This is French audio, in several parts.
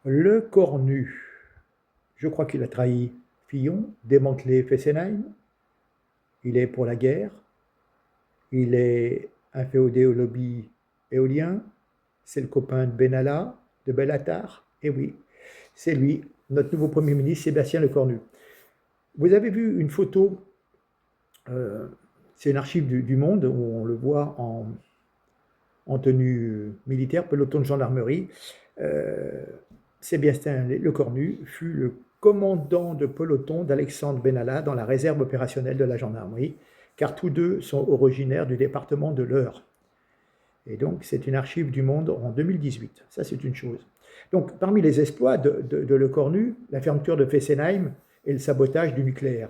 Le Cornu, je crois qu'il a trahi Fillon, démantelé Fessenheim, il est pour la guerre, il est inféodé au lobby éolien, c'est le copain de Benalla, de Bellatar, et oui, c'est lui, notre nouveau Premier ministre, Sébastien Lecornu. Vous avez vu une photo, euh, c'est une archive du Monde, où on le voit en tenue militaire, peloton de gendarmerie. Euh, Sébastien Lecornu fut le commandant de peloton d'Alexandre Benalla dans la réserve opérationnelle de la gendarmerie, car tous deux sont originaires du département de l'Eure. Et donc, c'est une archive du Monde en 2018. Ça, c'est une chose. Donc, parmi les exploits de Lecornu, la fermeture de Fessenheim et le sabotage du nucléaire.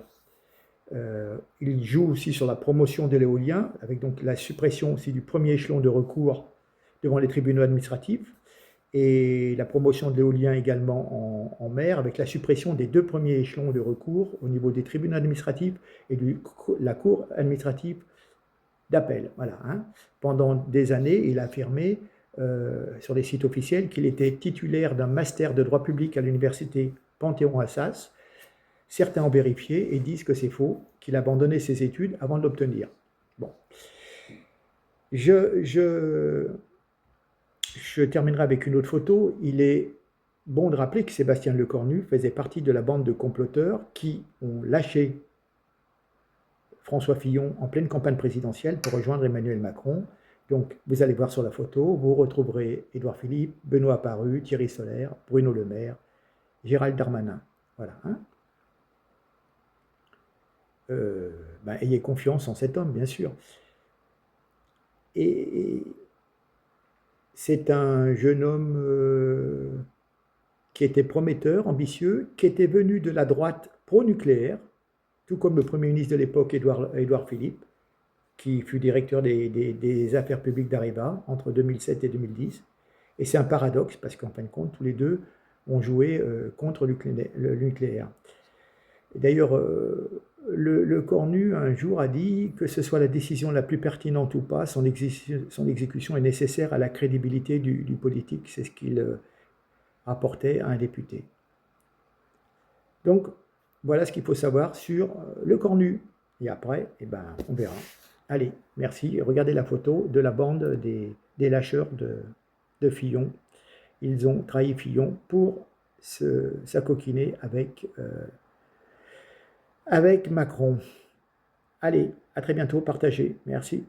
Il joue aussi sur la promotion de l'éolien, avec donc la suppression aussi du premier échelon de recours devant les tribunaux administratifs, et la promotion de l'éolien également en mer, avec la suppression des deux premiers échelons de recours au niveau des tribunaux administratifs et de la cour administrative d'appel. Voilà, hein. Pendant des années, il a affirmé sur les sites officiels qu'il était titulaire d'un master de droit public à l'université Panthéon-Assas. Certains ont vérifié et disent que c'est faux, qu'il a abandonné ses études avant de l'obtenir. Bon. Je terminerai avec une autre photo. Il est bon de rappeler que Sébastien Lecornu faisait partie de la bande de comploteurs qui ont lâché François Fillon en pleine campagne présidentielle pour rejoindre Emmanuel Macron. Donc, vous allez voir sur la photo, vous retrouverez Édouard Philippe, Benoît Apparu, Thierry Solaire, Bruno Le Maire, Gérald Darmanin. Voilà, hein. Ayez confiance en cet homme, bien sûr. Et c'est un jeune homme qui était prometteur, ambitieux, qui était venu de la droite pro-nucléaire, tout comme le Premier ministre de l'époque, Édouard Philippe, qui fut directeur des affaires publiques d'Areva entre 2007 et 2010. Et c'est un paradoxe, parce qu'en fin de compte, tous les deux ont joué contre le nucléaire. D'ailleurs, le Cornu, un jour, a dit que ce soit la décision la plus pertinente ou pas, son exécution est nécessaire à la crédibilité du politique. C'est ce qu'il rapportait à un député. Donc, voilà ce qu'il faut savoir sur le Cornu. Et après, eh ben, on verra. Allez, merci. Regardez la photo de la bande des lâcheurs de Fillon. Ils ont trahi Fillon pour s'acoquiner avec Macron. Allez, à très bientôt, partagez. Merci.